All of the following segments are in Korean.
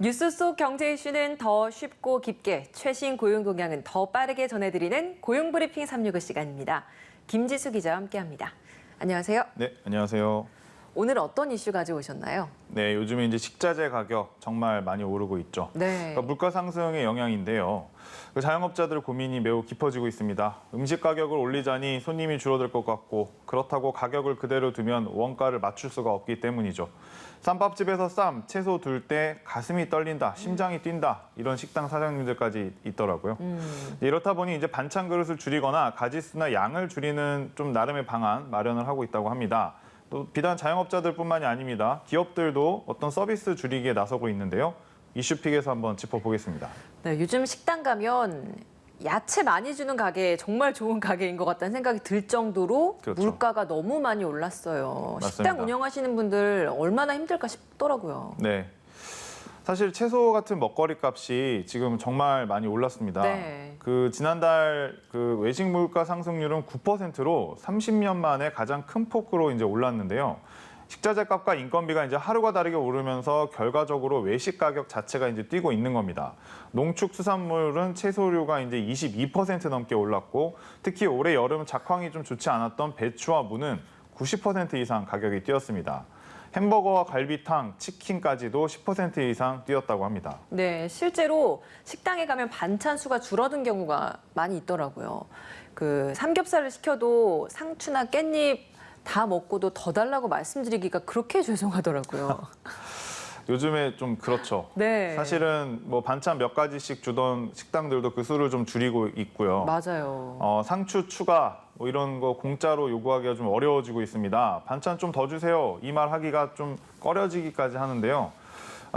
뉴스 속 경제 이슈는 더 쉽고 깊게, 최신 고용 동향은 더 빠르게 전해드리는 고용브리핑 365 시간입니다. 김지수 기자와 함께합니다. 안녕하세요. 네, 안녕하세요. 오늘 어떤 이슈 가져오셨나요? 네, 요즘에 이제 식자재 가격 정말 많이 오르고 있죠. 네. 그러니까 물가 상승의 영향인데요. 그 자영업자들 고민이 매우 깊어지고 있습니다. 음식 가격을 올리자니 손님이 줄어들 것 같고, 그렇다고 가격을 그대로 두면 원가를 맞출 수가 없기 때문이죠. 쌈밥집에서 쌈, 채소 둘 때 가슴이 떨린다, 심장이 뛴다, 이런 식당 사장님들까지 있더라고요. 이렇다 보니 이제 반찬 그릇을 줄이거나 가짓수나 양을 줄이는 좀 나름의 방안 마련을 하고 있다고 합니다. 또 비단 자영업자들뿐만이 아닙니다. 기업들도 어떤 서비스 줄이기에 나서고 있는데요. 이슈픽에서 한번 짚어보겠습니다. 네, 요즘 식당 가면 야채 많이 주는 가게 정말 좋은 가게인 것 같다는 생각이 들 정도로 그렇죠. 물가가 너무 많이 올랐어요. 맞습니다. 식당 운영하시는 분들 얼마나 힘들까 싶더라고요. 네. 사실 채소 같은 먹거리 값이 지금 정말 많이 올랐습니다. 네. 그 지난달 그 외식 물가 상승률은 9%로 30년 만에 가장 큰 폭으로 이제 올랐는데요. 식자재 값과 인건비가 이제 하루가 다르게 오르면서 결과적으로 외식 가격 자체가 이제 뛰고 있는 겁니다. 농축수산물은 채소류가 이제 22% 넘게 올랐고, 특히 올해 여름 작황이 좀 좋지 않았던 배추와 무는 90% 이상 가격이 뛰었습니다. 햄버거와 갈비탕, 치킨까지도 10% 이상 뛰었다고 합니다. 네, 실제로 식당에 가면 반찬 수가 줄어든 경우가 많이 있더라고요. 그 삼겹살을 시켜도 상추나 깻잎 다 먹고도 더 달라고 말씀드리기가 그렇게 죄송하더라고요. 요즘에 좀 그렇죠. 네. 사실은 뭐 반찬 몇 가지씩 주던 식당들도 그 수를 좀 줄이고 있고요. 맞아요. 상추 추가 뭐 이런 거 공짜로 요구하기가 좀 어려워지고 있습니다. 반찬 좀 더 주세요. 이 말 하기가 좀 꺼려지기까지 하는데요.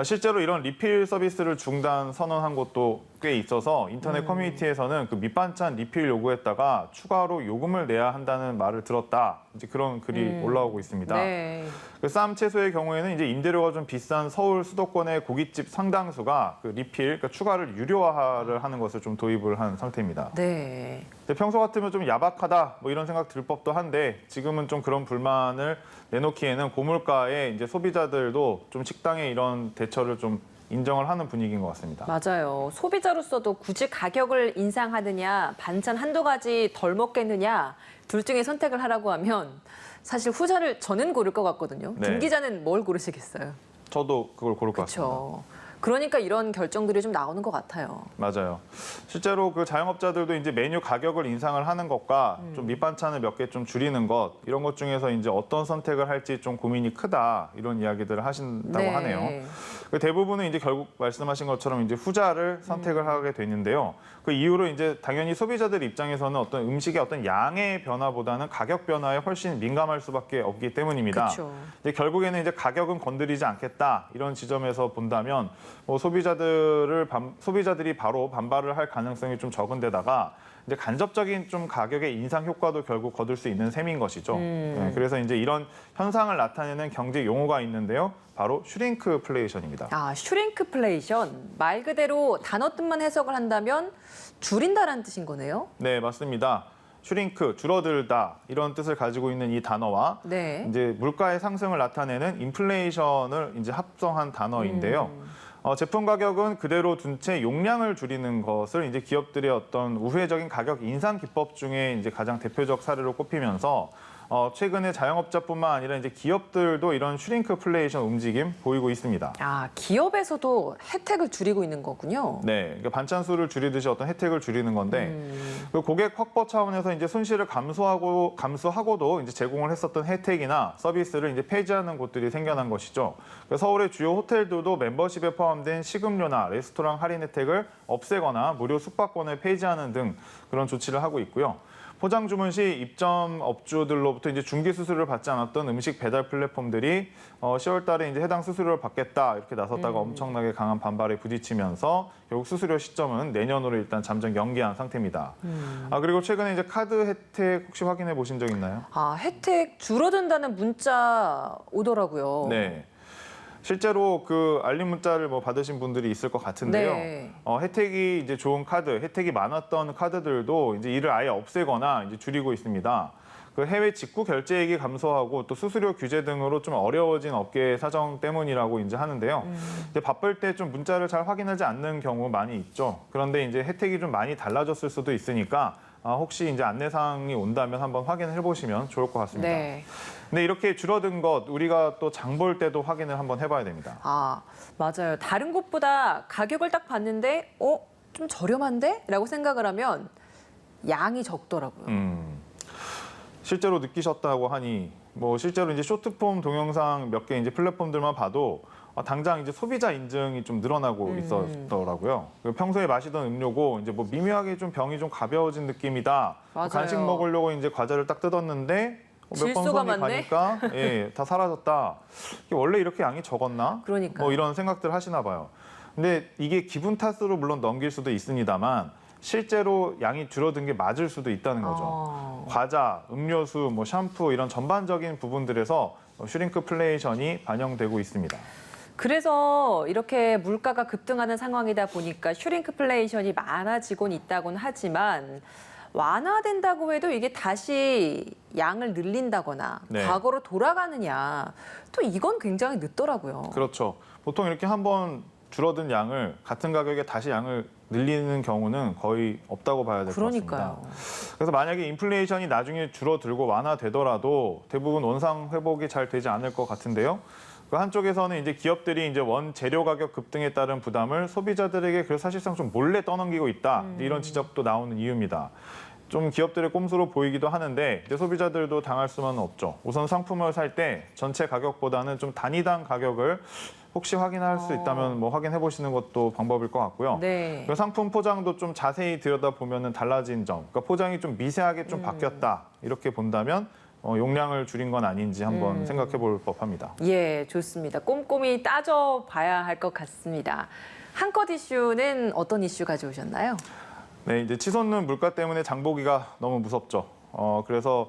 실제로 이런 리필 서비스를 중단 선언한 곳도 꽤 있어서 인터넷 커뮤니티에서는 그 밑반찬 리필 요구했다가 추가로 요금을 내야 한다는 말을 들었다. 이제 그런 글이 올라오고 있습니다. 네. 그 쌈 채소의 경우에는 이제 임대료가 좀 비싼 서울 수도권의 고깃집 상당수가 그 리필, 그러니까 추가를 유료화를 하는 것을 좀 도입을 한 상태입니다. 네. 근데 평소 같으면 좀 야박하다 뭐 이런 생각 들 법도 한데, 지금은 좀 그런 불만을 내놓기에는 고물가에 이제 소비자들도 좀 식당의 이런 대처를 좀 인정을 하는 분위기인 것 같습니다. 맞아요. 소비자로서도 굳이 가격을 인상하느냐, 반찬 한두 가지 덜 먹겠느냐, 둘 중에 선택을 하라고 하면 사실 후자를 저는 고를 것 같거든요. 네. 김 기자는 뭘 고르시겠어요? 저도 그걸 고를 것 같습니다. 그렇죠. 그러니까 이런 결정들이 좀 나오는 것 같아요. 맞아요. 실제로 그 자영업자들도 이제 메뉴 가격을 인상을 하는 것과 좀 밑반찬을 몇 개 좀 줄이는 것, 이런 것 중에서 이제 어떤 선택을 할지 좀 고민이 크다, 이런 이야기들을 하신다고 네. 하네요. 그 대부분은 이제 결국 말씀하신 것처럼 이제 후자를 선택을 하게 되는데요. 그 이유로 이제 당연히 소비자들 입장에서는 어떤 음식의 어떤 양의 변화보다는 가격 변화에 훨씬 민감할 수밖에 없기 때문입니다. 그렇죠. 이제 결국에는 이제 가격은 건드리지 않겠다, 이런 지점에서 본다면 뭐 소비자들이 바로 반발을 할 가능성이 좀 적은 데다가 이제 간접적인 좀 가격의 인상 효과도 결국 거둘 수 있는 셈인 것이죠. 네, 그래서 이제 이런 현상을 나타내는 경제 용어가 있는데요. 바로 슈링크플레이션입니다. 아, 슈링크플레이션. 말 그대로 단어 뜻만 해석을 한다면 줄인다라는 뜻인 거네요. 네, 맞습니다. 슈링크, 줄어들다, 이런 뜻을 가지고 있는 이 단어와 네. 이제 물가의 상승을 나타내는 인플레이션을 이제 합성한 단어인데요. 제품 가격은 그대로 둔 채 용량을 줄이는 것을 이제 기업들의 어떤 우회적인 가격 인상 기법 중에 이제 가장 대표적 사례로 꼽히면서 최근에 자영업자뿐만 아니라 이제 기업들도 이런 슈링크플레이션 움직임 보이고 있습니다. 아, 기업에서도 혜택을 줄이고 있는 거군요. 네, 그러니까 반찬 수를 줄이듯이 어떤 혜택을 줄이는 건데, 그 고객 확보 차원에서 이제 손실을 감수하고도 이제 제공을 했었던 혜택이나 서비스를 이제 폐지하는 곳들이 생겨난 것이죠. 서울의 주요 호텔들도 멤버십에 포함된 식음료나 레스토랑 할인 혜택을 없애거나 무료 숙박권을 폐지하는 등 그런 조치를 하고 있고요. 포장 주문 시 입점 업주들로부터 이제 중개 수수료를 받지 않았던 음식 배달 플랫폼들이 10월 달에 이제 해당 수수료를 받겠다, 이렇게 나섰다가 엄청나게 강한 반발에 부딪히면서 결국 수수료 시점은 내년으로 일단 잠정 연기한 상태입니다. 그리고 최근에 이제 카드 혜택 혹시 확인해 보신 적 있나요? 아, 혜택 줄어든다는 문자 오더라고요. 네. 실제로 그 알림 문자를 뭐 받으신 분들이 있을 것 같은데요. 네. 혜택이 이제 좋은 카드, 혜택이 많았던 카드들도 이제 이를 아예 없애거나 이제 줄이고 있습니다. 그 해외 직구 결제액이 감소하고 또 수수료 규제 등으로 좀 어려워진 업계 사정 때문이라고 이제 하는데요. 이제 바쁠 때 좀 문자를 잘 확인하지 않는 경우 많이 있죠. 그런데 이제 혜택이 좀 많이 달라졌을 수도 있으니까 혹시 이제 안내사항이 온다면 한번 확인해 보시면 좋을 것 같습니다. 네. 근데 이렇게 줄어든 것 우리가 또 장 볼 때도 확인을 한번 해봐야 됩니다. 아, 맞아요. 다른 곳보다 가격을 딱 봤는데, 좀 저렴한데? 라고 생각을 하면 양이 적더라고요. 실제로 느끼셨다고 하니 뭐 실제로 이제 쇼트폼 동영상 몇 개 이제 플랫폼들만 봐도 당장 이제 소비자 인증이 좀 늘어나고 있었더라고요. 평소에 마시던 음료고 이제 뭐 미묘하게 좀 병이 좀 가벼워진 느낌이다. 맞아요. 간식 먹으려고 이제 과자를 딱 뜯었는데 몇 번 질소가 손이 많네. 가니까 다 사라졌다. 이게 원래 이렇게 양이 적었나? 그러니까요. 뭐 이런 생각들 하시나 봐요. 근데 이게 기분 탓으로 물론 넘길 수도 있습니다만 실제로 양이 줄어든 게 맞을 수도 있다는 거죠. 과자, 음료수, 뭐 샴푸 이런 전반적인 부분들에서 슈링크플레이션이 반영되고 있습니다. 그래서 이렇게 물가가 급등하는 상황이다 보니까 슈링크플레이션이 많아지곤 있다곤 하지만 완화된다고 해도 이게 다시 양을 늘린다거나 네. 과거로 돌아가느냐 또 이건 굉장히 늦더라고요. 그렇죠. 보통 이렇게 한번 줄어든 양을 같은 가격에 다시 양을 늘리는 경우는 거의 없다고 봐야 될 것 같습니다. 그러니까요. 그래서 만약에 인플레이션이 나중에 줄어들고 완화되더라도 대부분 원상 회복이 잘 되지 않을 것 같은데요. 그 한쪽에서는 이제 기업들이 이제 원 재료 가격 급등에 따른 부담을 소비자들에게 그래서 사실상 좀 몰래 떠넘기고 있다. 이런 지적도 나오는 이유입니다. 좀 기업들의 꼼수로 보이기도 하는데 이제 소비자들도 당할 수만은 없죠. 우선 상품을 살 때 전체 가격보다는 좀 단위당 가격을 혹시 확인할 수 있다면 뭐 확인해 보시는 것도 방법일 것 같고요. 네. 그 상품 포장도 좀 자세히 들여다보면 달라진 점, 그러니까 포장이 좀 미세하게 좀 바뀌었다 이렇게 본다면 용량을 줄인 건 아닌지 한번 생각해 볼 법합니다. 예, 좋습니다. 꼼꼼히 따져봐야 할 것 같습니다. 한껏 이슈는 어떤 이슈 가져오셨나요? 네, 이제 치솟는 물가 때문에 장보기가 너무 무섭죠. 그래서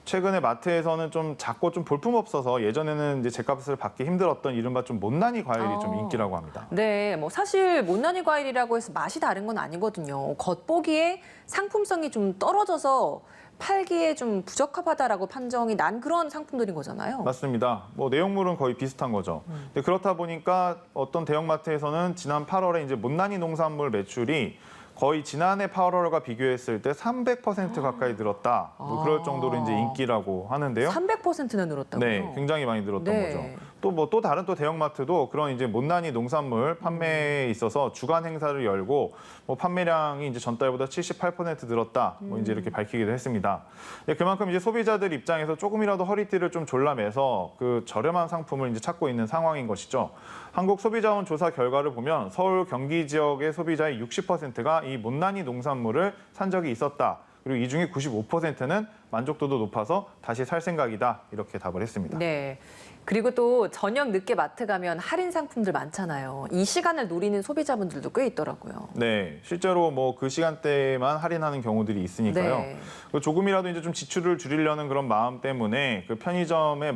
최근에 마트에서는 좀 작고 좀 볼품없어서 예전에는 이제 제값을 받기 힘들었던 이른바 좀 못난이 과일이 좀 인기라고 합니다. 네, 뭐 사실 못난이 과일이라고 해서 맛이 다른 건 아니거든요. 겉보기에 상품성이 좀 떨어져서 팔기에 좀 부적합하다라고 판정이 난 그런 상품들인 거잖아요. 맞습니다. 뭐 내용물은 거의 비슷한 거죠. 근데 그렇다 보니까 어떤 대형마트에서는 지난 8월에 이제 못난이 농산물 매출이 거의 지난해 8월과 비교했을 때 300% 가까이 늘었다. 뭐 그럴 정도로 이제 인기라고 하는데요. 300%나 늘었다고요? 네, 굉장히 많이 늘었던 네. 거죠. 또 다른 대형마트도 그런 이제 못난이 농산물 판매에 있어서 주간 행사를 열고 뭐 판매량이 이제 전달보다 78% 늘었다. 뭐 이제 이렇게 밝히기도 했습니다. 네, 그만큼 이제 소비자들 입장에서 조금이라도 허리띠를 좀 졸라매서 그 저렴한 상품을 이제 찾고 있는 상황인 것이죠. 한국소비자원 조사 결과를 보면 서울 경기 지역의 소비자의 60%가 이 못난이 농산물을 산 적이 있었다. 그리고 이 중에 95%는 만족도도 높아서 다시 살 생각이다. 이렇게 답을 했습니다. 네. 그리고 또 저녁 늦게 마트 가면 할인 상품들 많잖아요. 이 시간을 노리는 소비자분들도 꽤 있더라고요. 네, 실제로 뭐 그 시간대만 할인하는 경우들이 있으니까요. 네. 조금이라도 이제 좀 지출을 줄이려는 그런 마음 때문에 그 편의점의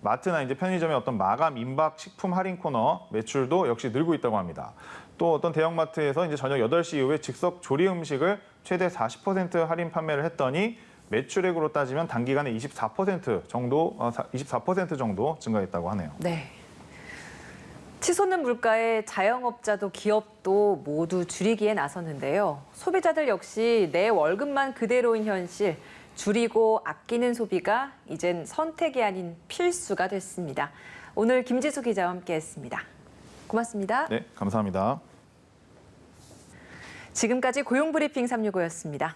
마트나 이제 편의점의 어떤 마감 임박 식품 할인 코너 매출도 역시 늘고 있다고 합니다. 또 어떤 대형마트에서 이제 저녁 8시 이후에 즉석 조리 음식을 최대 40% 할인 판매를 했더니 매출액으로 따지면 단기간에 24% 정도 증가했다고 하네요. 네. 치솟는 물가에 자영업자도 기업도 모두 줄이기에 나섰는데요. 소비자들 역시 내 월급만 그대로인 현실, 줄이고 아끼는 소비가 이젠 선택이 아닌 필수가 됐습니다. 오늘 김지수 기자와 함께했습니다. 고맙습니다. 네, 감사합니다. 지금까지 고용브리핑 365였습니다.